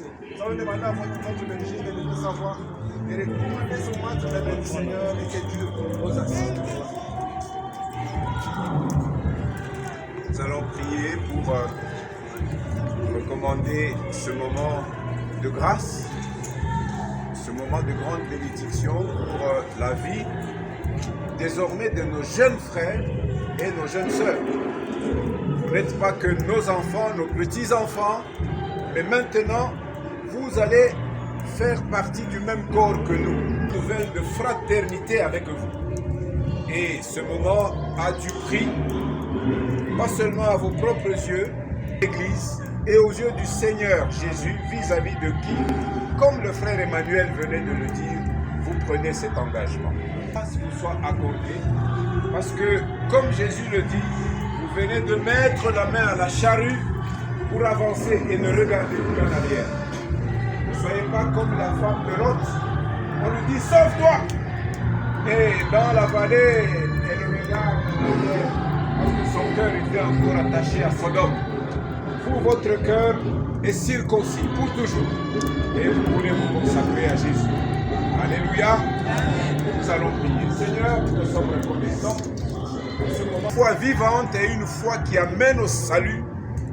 Nous allons demander à votre berger de nous savoir et recommander son match de du Seigneur et que Dieu nous assiste. Nous allons prier pour recommander ce moment de grâce, ce moment de grande bénédiction pour la vie désormais de nos jeunes frères et nos jeunes sœurs. Vous n'êtes pas que nos enfants, nos petits-enfants, mais maintenant, vous allez faire partie du même corps que nous. Une nouvelle de fraternité avec vous. Et ce moment a du prix, pas seulement à vos propres yeux, l'Église, et aux yeux du Seigneur Jésus, vis-à-vis de qui, comme le frère Emmanuel venait de le dire, vous prenez cet engagement. Grâce vous soit accordée, parce que, comme Jésus le dit, vous venez de mettre la main à la charrue pour avancer et ne regardez plus en arrière. Ne soyez pas comme la femme de Lot. On lui dit, sauve-toi! Et dans la vallée, elle regarde en arrière, parce que son cœur était encore attaché à Sodome. Vous, votre cœur est circoncis pour toujours. Et vous voulez vous consacrer à Jésus. Alléluia. Nous allons prier. Seigneur, nous sommes reconnaissants pour ce moment. Une foi vivante et une foi qui amène au salut,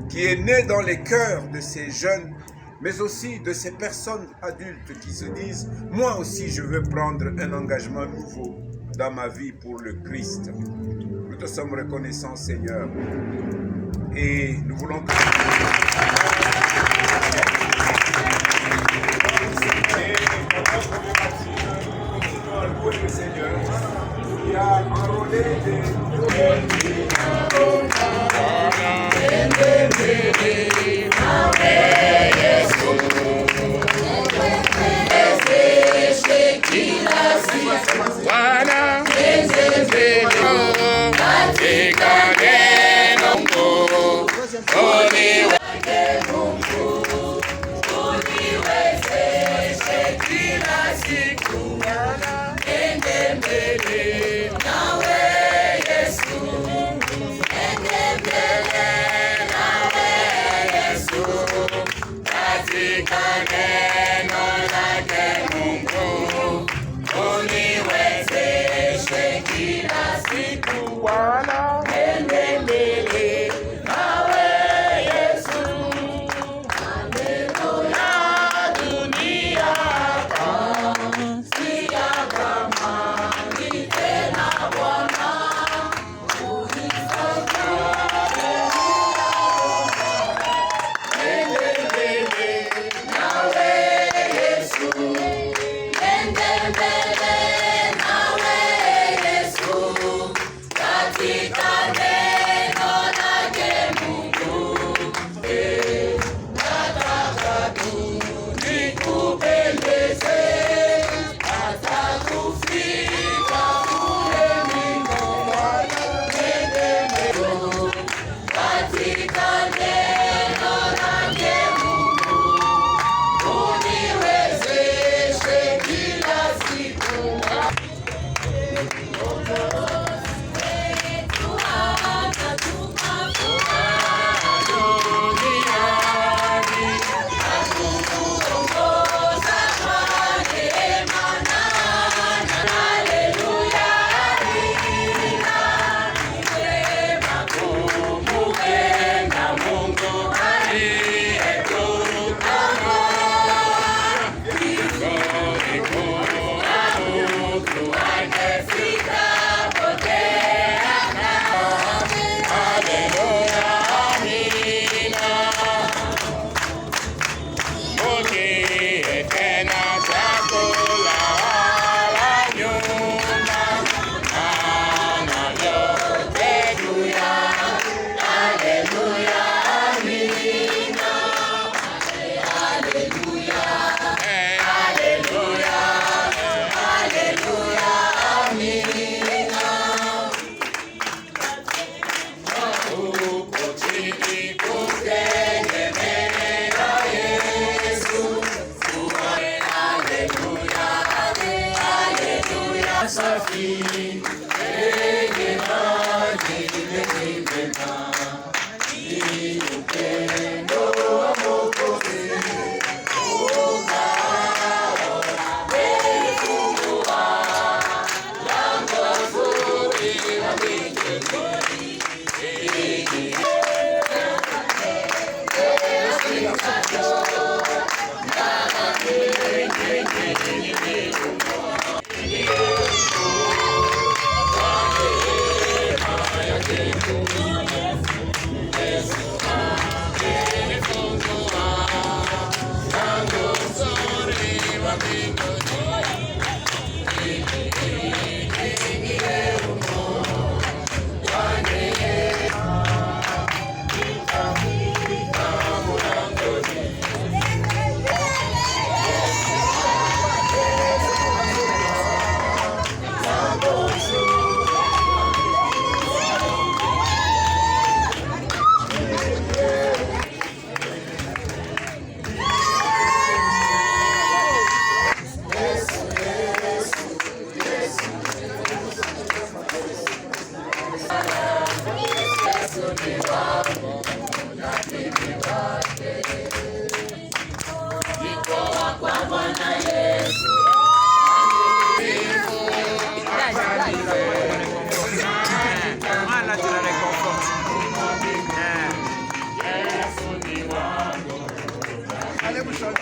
qui est née dans les cœurs de ces jeunes, mais aussi de ces personnes adultes qui se disent « Moi aussi, je veux prendre un engagement nouveau dans ma vie pour le Christ. » Nous te sommes reconnaissants, Seigneur. Et nous voulons que... Le Seigneur qui a enrôlé des Only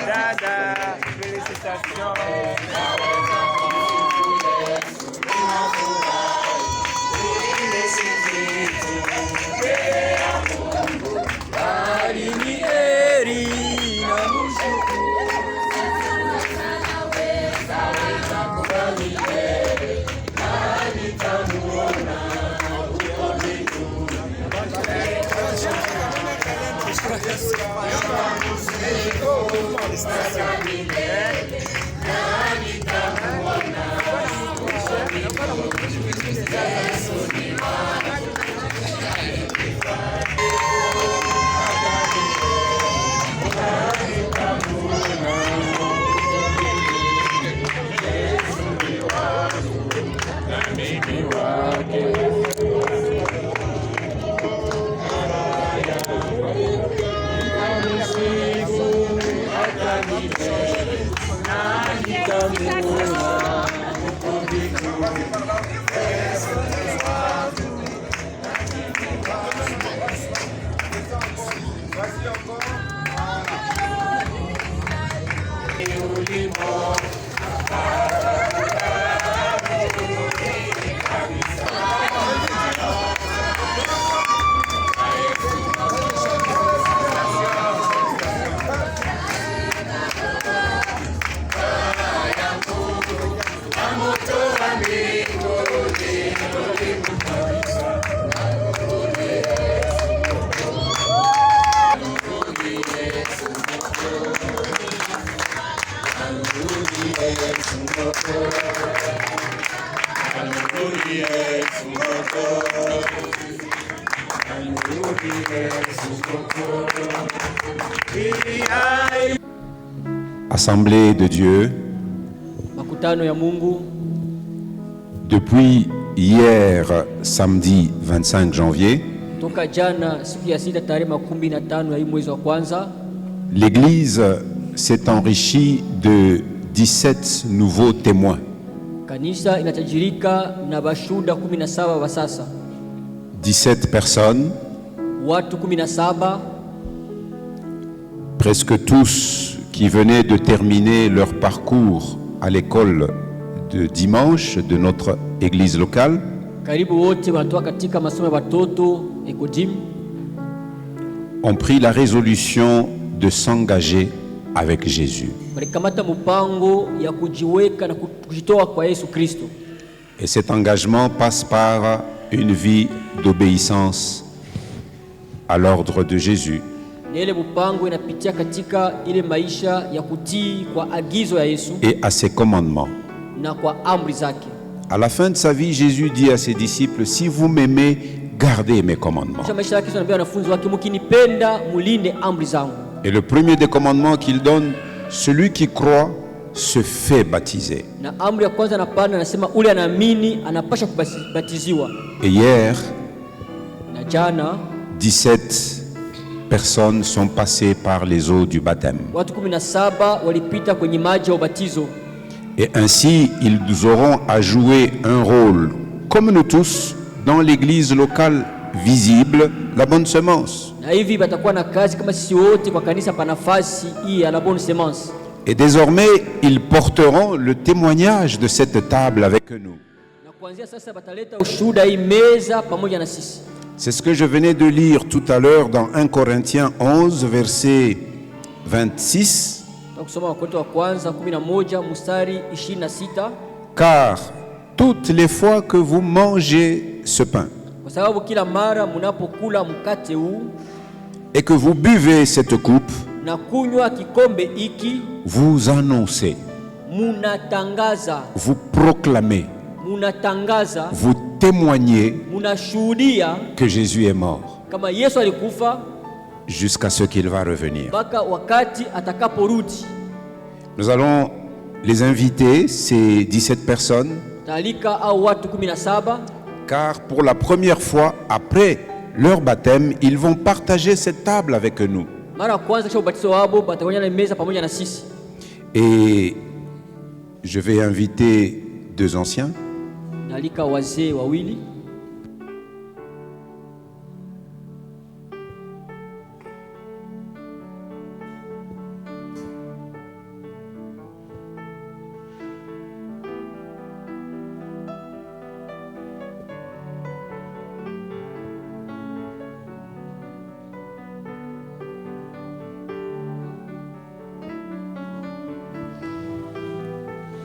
Dada, félicitations. Assemblée de Dieu, makutano ya Mungu, depuis hier, samedi 25 janvier, toka jana siku ya sita tarehe 15 ya hii mwezi wa kwanza, l'Église s'est enrichie de 17 nouveaux témoins. kanisa inatajirika na bashuda 17 wa sasa. 17 personnes, Watu 17, presque tous qui venaient de terminer leur parcours à l'école de dimanche de notre église locale, karibu wote wanatoka katika masomo ya watoto Ekodim, ont pris la résolution de s'engager avec Jésus. walikamata mpango ya kujiweka na kujitoa kwa Yesu Kristo. Et cet engagement passe par une vie d'obéissance à l'ordre de Jésus, Na ile mpango inapitia katika ile maisha ya kutii kwa agizo ya Yesu et à ses commandements. na kwa amri zake. À la fin de sa vie, Jésus dit à ses disciples, si vous m'aimez, gardez mes commandements. Kisha maisha yake anaambia wanafunzi wake, mkinipenda mulinde amri zangu. Et le premier des commandements qu'il donne, celui qui croit se fait baptiser. Na amri ya kwanza anapana, anasema ule anaamini anapasha kubatiziwa. Et hier, Na jana 17 personnes sont passées par les eaux du baptême. watu 17 walipita kwenye maji ya ubatizo. Et ainsi, ils auront à jouer un rôle, comme nous tous, dans l'église locale visible, la bonne semence. Na hivi batakuwa na kazi kama sisi wote kwa kanisa pa nafasi hii ya la bonne semence. Et désormais, ils porteront le témoignage de cette table avec nous. Na kuanzia sasa bataleta ushuhuda hii meza pamoja na sisi. C'est ce que je venais de lire tout à l'heure dans 1 Corinthiens 11, verset 26. Kusoma Wakorintho wa kwanza 11 mstari 26. Car toutes les fois que vous mangez ce pain Kwa sababu kila mara mnapokula mkate huu et que vous buvez cette coupe, na kunywa kikombe hiki, vous annoncez, munatangaza, vous proclamez, munatangaza, vous témoignez munashuhudia que Jésus est mort kama Yesu alikufa jusqu'à ce qu'il va revenir. mpaka wakati atakaporudi. Nous allons les inviter, ces 17 personnes, Talika au watu 17, car pour la première fois après leur baptême, ils vont partager cette table avec nous. mara kwanza kisha ubatizo wao batakuwa na meza pamoja na sisi. Et je vais inviter 2 anciens. Talika wazee wawili.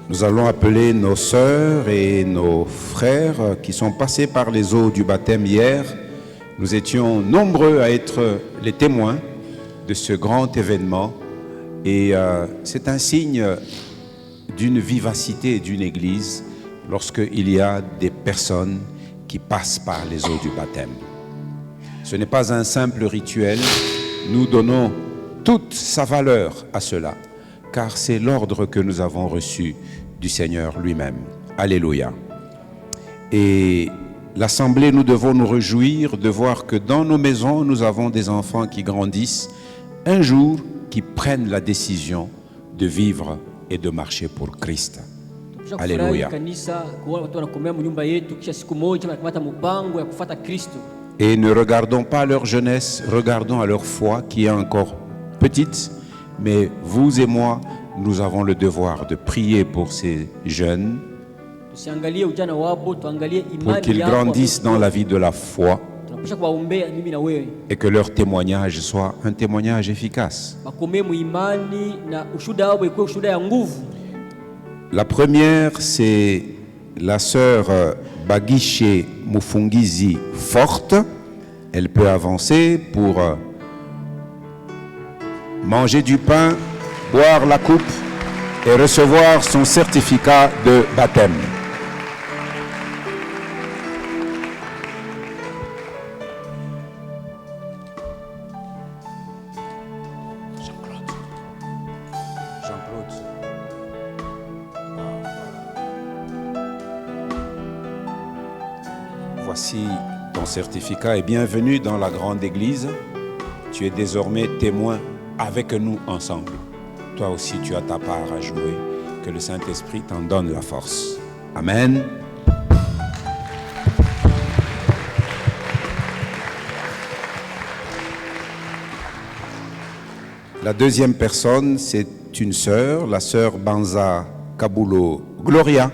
Nous allons appeler nos sœurs et nos frères qui sont passés par les eaux du baptême hier. Nous étions nombreux à être les témoins de ce grand événement et c'est un signe d'une vivacité d'une église lorsqu'il y a des personnes qui passent par les eaux du baptême. Ce n'est pas un simple rituel, nous donnons toute sa valeur à cela, car c'est l'ordre que nous avons reçu du Seigneur lui-même. Alléluia. Et l'Assemblée, nous devons nous réjouir de voir que dans nos maisons, nous avons des enfants qui grandissent, un jour qui prennent la décision de vivre et de marcher pour Christ. Alléluia. Et ne regardons pas leur jeunesse, regardons à leur foi qui est encore petite, mais vous et moi, nous avons le devoir de prier pour ces jeunes, pour qu'ils grandissent dans la vie de la foi et que leur témoignage soit un témoignage efficace. La première, c'est la sœur Bagishe Mufungizi Forte. Elle peut avancer pour manger du pain, boire la coupe et recevoir son certificat de baptême. Jean-Claude. Voici ton certificat et bienvenue dans la grande église. Tu es désormais témoin avec nous ensemble. Toi aussi, tu as ta part à jouer. Que le Saint-Esprit t'en donne la force. Amen. La deuxième personne, c'est une sœur, la sœur Banza Kabulo Gloria.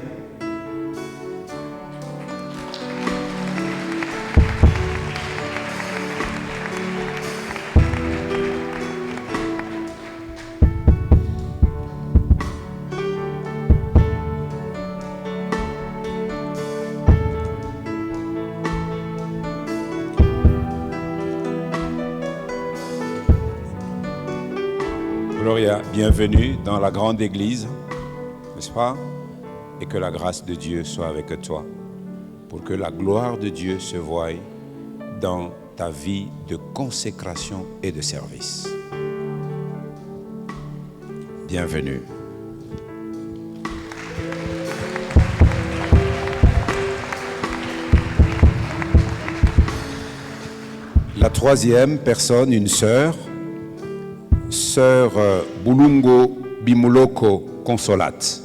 Gloria, bienvenue dans la grande église, n'est-ce pas? Et que la grâce de Dieu soit avec toi, pour que la gloire de Dieu se voie dans ta vie de consécration et de service. Bienvenue. La troisième personne, une sœur, Sœur Bulungo Bimuloko Consolate.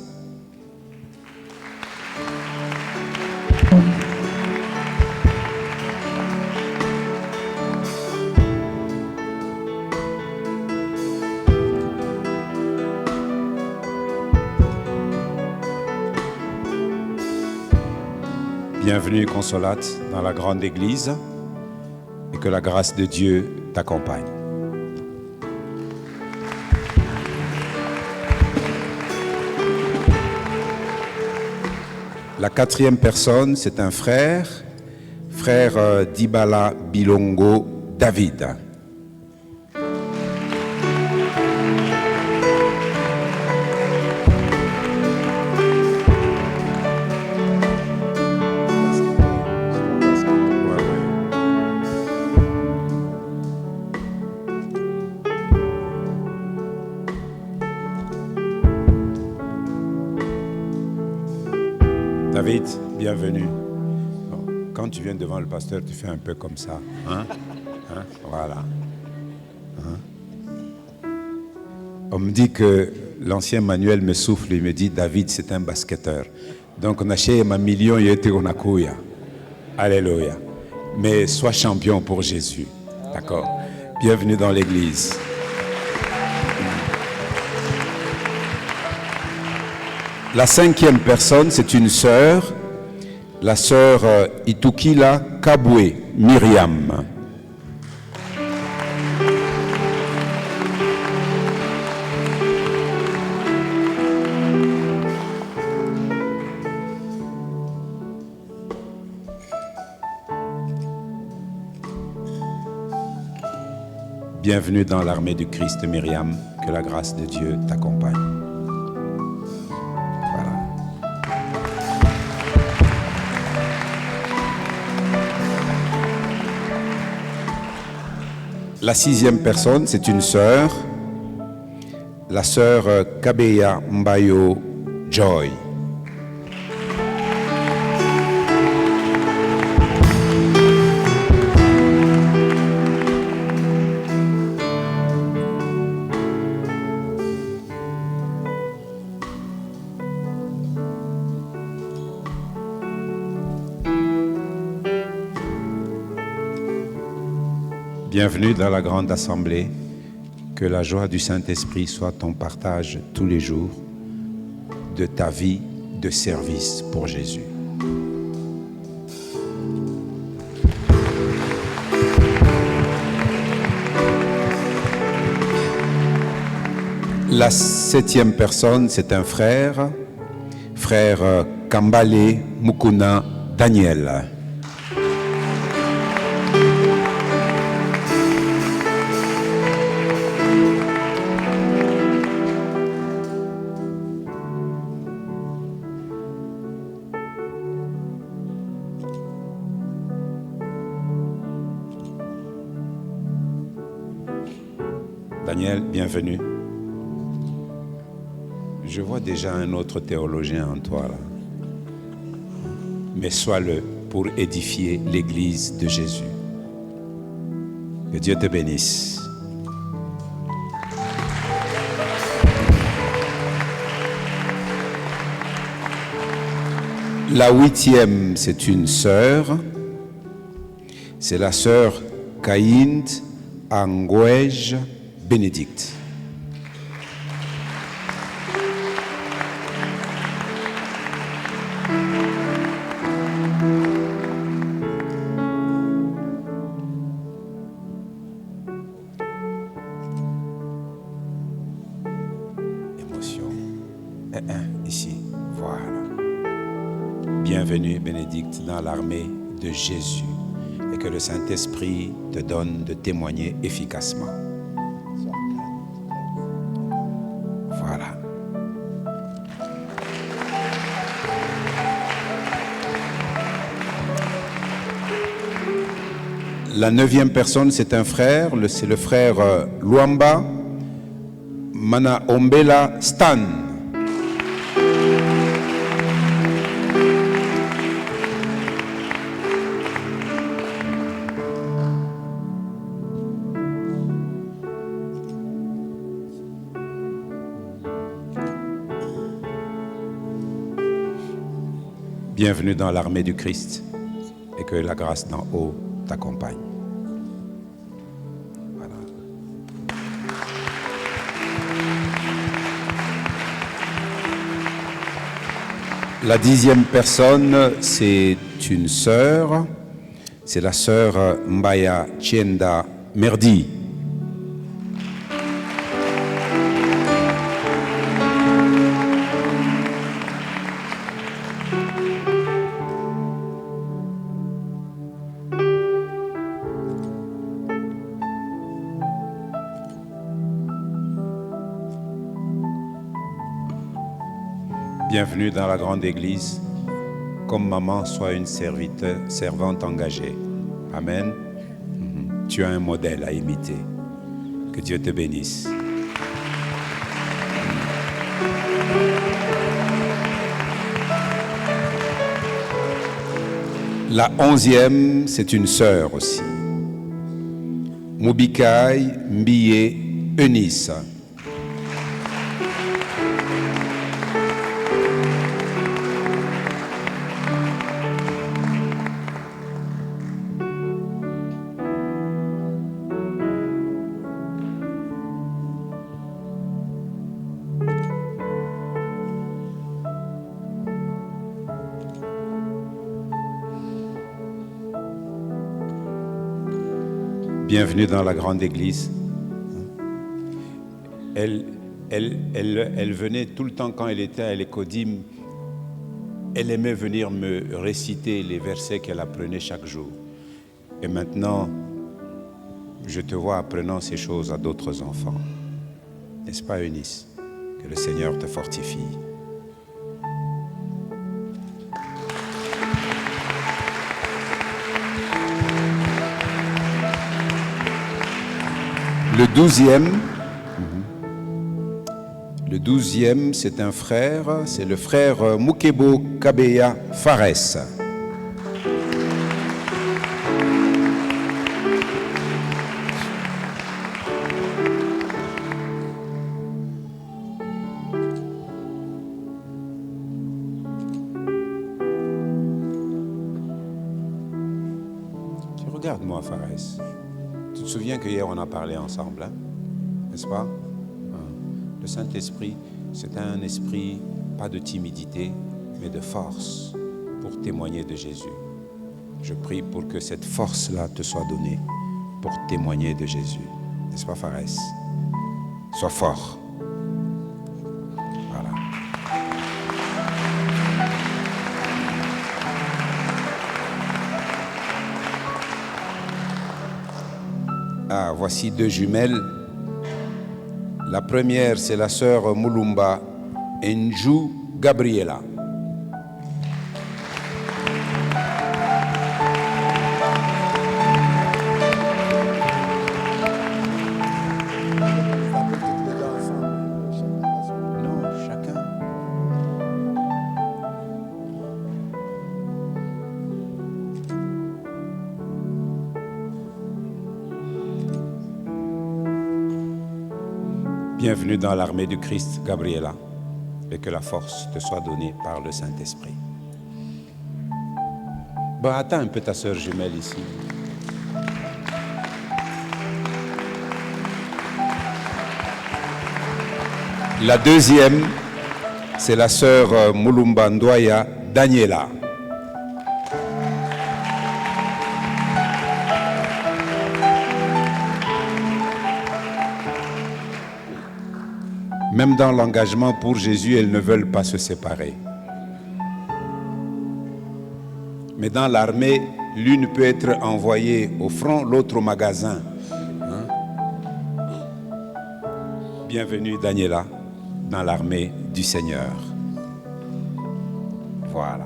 Bienvenue Consolate dans la grande église et que la grâce de Dieu t'accompagne. La quatrième personne, c'est un frère, Dibala Bilongo David. David, bienvenue. Bon, quand tu viens devant le pasteur, tu fais un peu comme ça. Hein? Voilà. Hein? On me dit que l'ancien Manuel me souffle, il me dit David, c'est un basketteur. Donc, on a chez ma million, il était au Nakuya. Alléluia. Mais sois champion pour Jésus. D'accord? Bienvenue dans l'église. La cinquième personne, c'est une sœur, la sœur Itukila Kabwe Myriam. Bienvenue dans l'armée du Christ, Myriam, que la grâce de Dieu t'accompagne. La sixième personne, c'est une sœur, la sœur Kabeya Mbayo Joy. Bienvenue dans la grande assemblée. Que la joie du Saint-Esprit soit ton partage tous les jours de ta vie de service pour Jésus. La septième personne, c'est un frère Kambale Mukuna Daniel. Daniel, bienvenue. Je vois déjà un autre théologien en toi là. Mais sois-le pour édifier l'église de Jésus. Que Dieu te bénisse. La huitième, c'est une sœur. C'est la sœur Kaïnd Angouej Bénédicte. Émotion. Ici, voilà. Bienvenue, Bénédicte, dans l'armée de Jésus. Et que le Saint-Esprit te donne de témoigner efficacement. Voilà. La neuvième personne, c'est un frère, c'est le frère Luamba Mana Ombela Stan. Bienvenue dans l'armée du Christ et que la grâce d'en haut t'accompagne. Voilà. La dixième personne, c'est une sœur, c'est la sœur Mbaya Chienda Merdi. Bienvenue dans la grande église. Comme maman, sois une servante engagée. Amen. Tu as un modèle à imiter. Que Dieu te bénisse. La 11e, c'est une sœur aussi. Mubikai Mbiye Eunice. Bienvenue dans la grande église. Elle venait tout le temps quand elle était à l'Écodim. Elle aimait venir me réciter les versets qu'elle apprenait chaque jour. Et maintenant, je te vois apprenant ces choses à d'autres enfants. N'est-ce pas, Eunice? Que le Seigneur te fortifie. Le 12e, c'est un frère, c'est le frère Mukebo Kabeya Fares. Regarde-moi, Fares. Tu te souviens qu'hier on a parlé ensemble, hein? N'est-ce pas? Le Saint-Esprit, c'est un esprit, pas de timidité, mais de force pour témoigner de Jésus. Je prie pour que cette force-là te soit donnée pour témoigner de Jésus. N'est-ce pas, Fares? Sois fort. Voilà. Ah, voici deux jumelles. La première, c'est la sœur Mulumba Enju Gabriela. Non, chacun. Bienvenue dans l'armée du Christ, Gabriela, et que la force te soit donnée par le Saint-Esprit. Bon, attends un peu ta sœur jumelle ici. La deuxième, c'est la sœur Mulumba Ndoya Daniela. Même dans l'engagement pour Jésus, elles ne veulent pas se séparer. Mais dans l'armée, l'une peut être envoyée au front, l'autre au magasin. Bienvenue, Daniela, dans l'armée du Seigneur. Voilà.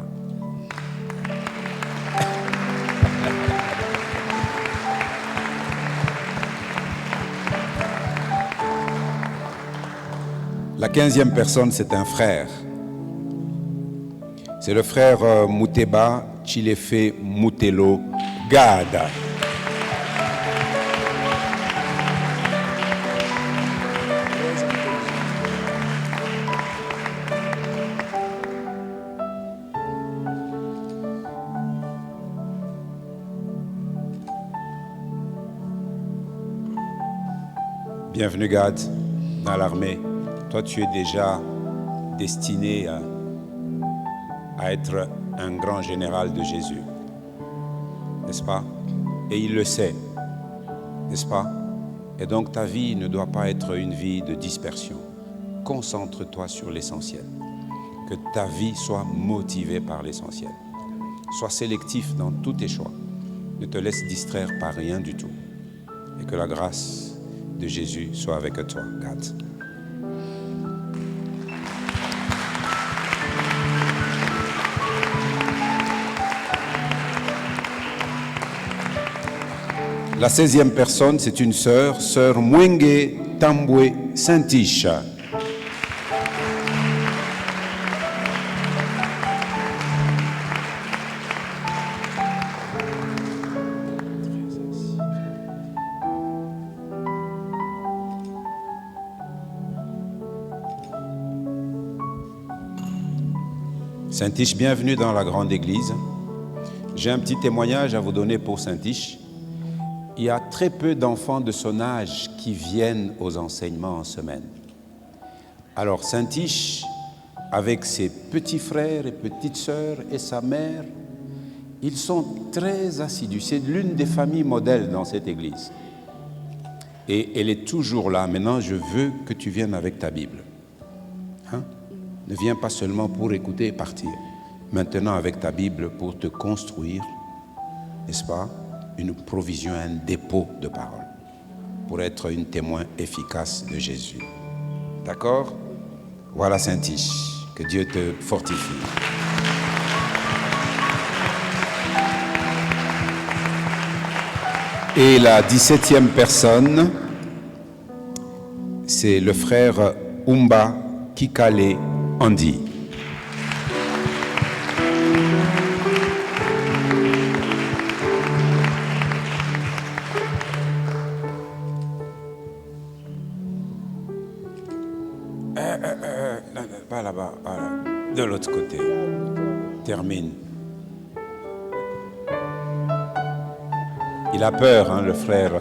La 15e personne, c'est un frère. C'est le frère Muteba Chilefe Mutelo Gada. Bienvenue, Gad, dans l'armée. Toi, tu es déjà destiné à être un grand général de Jésus. N'est-ce pas? Et il le sait. N'est-ce pas? Et donc, ta vie ne doit pas être une vie de dispersion. Concentre-toi sur l'essentiel. Que ta vie soit motivée par l'essentiel. Sois sélectif dans tous tes choix. Ne te laisse distraire par rien du tout. Et que la grâce de Jésus soit avec toi, Gad. La 16e personne, c'est une sœur, sœur Mwenge Tambwe Saint-Tiche. Saint-Tiche, bienvenue dans la grande église. J'ai un petit témoignage à vous donner pour Saint-Tiche. Il y a très peu d'enfants de son âge qui viennent aux enseignements en semaine. Alors Saint-Tiche, avec ses petits frères et petites sœurs et sa mère, ils sont très assidus. C'est l'une des familles modèles dans cette église. Et elle est toujours là. Maintenant, je veux que tu viennes avec ta Bible. Hein? Ne viens pas seulement pour écouter et partir. Maintenant, avec ta Bible, pour te construire, n'est-ce pas, une provision, un dépôt de parole, pour être une témoin efficace de Jésus. D'accord? Voilà Saint-Tiche, que Dieu te fortifie. Et la 17e personne, c'est le frère Umba Kikale Andy. Pas là-bas, de l'autre côté. Termine. Il a peur, hein, le frère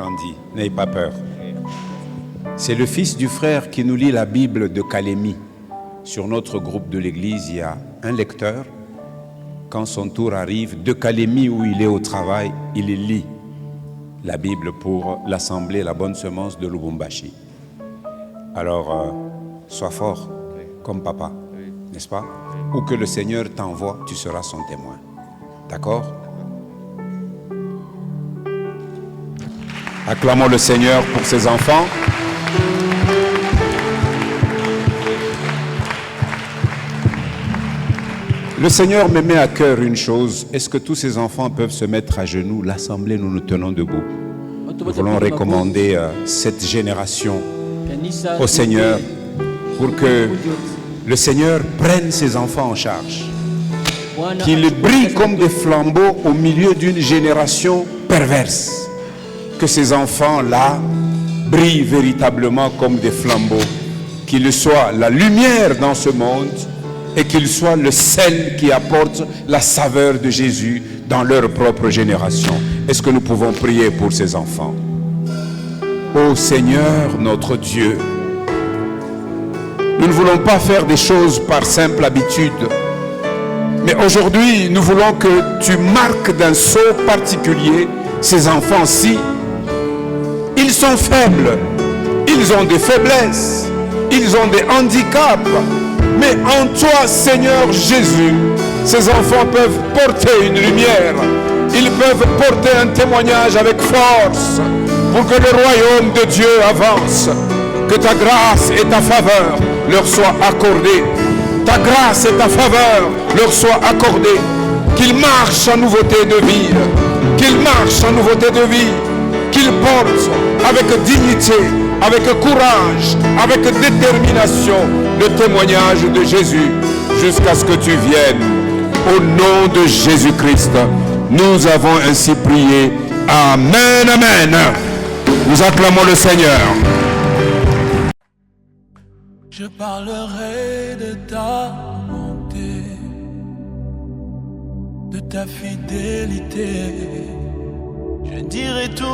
Andy. N'ayez pas peur. C'est le fils du frère qui nous lit la Bible de Calémie. Sur notre groupe de l'église, il y a un lecteur. Quand son tour arrive, de Calémie où il est au travail, il lit la Bible pour l'assemblée, la bonne semence de Lubumbashi. Alors, sois fort comme papa, n'est-ce pas? Où que le Seigneur t'envoie, tu seras son témoin. D'accord? Acclamons le Seigneur pour ses enfants. Le Seigneur me met à cœur une chose. Est-ce que tous ces enfants peuvent se mettre à genoux? L'assemblée, nous nous tenons debout. Nous voulons recommander cette génération au Seigneur pour que le Seigneur prenne ses enfants en charge. Qu'ils brillent comme des flambeaux au milieu d'une génération perverse. Que ces enfants-là brillent véritablement comme des flambeaux. Qu'ils soient la lumière dans ce monde et qu'ils soient le sel qui apporte la saveur de Jésus dans leur propre génération. Est-ce que nous pouvons prier pour ces enfants? Ô Seigneur, notre Dieu, nous ne voulons pas faire des choses par simple habitude, mais aujourd'hui, nous voulons que tu marques d'un sceau particulier ces enfants-ci. Ils sont faibles, ils ont des faiblesses, ils ont des handicaps, mais en toi, Seigneur Jésus, ces enfants peuvent porter une lumière, ils peuvent porter un témoignage avec force pour que le royaume de Dieu avance, que ta grâce et ta faveur leur soient accordées, ta grâce et ta faveur leur soient accordées, qu'ils marchent en nouveauté de vie, qu'ils marchent en nouveauté de vie, qu'ils portent avec dignité, avec courage, avec détermination le témoignage de Jésus jusqu'à ce que tu viennes. Au nom de Jésus-Christ, nous avons ainsi prié. Amen, amen. Nous acclamons le Seigneur. Je parlerai de ta bonté, de ta fidélité. Je dirai tout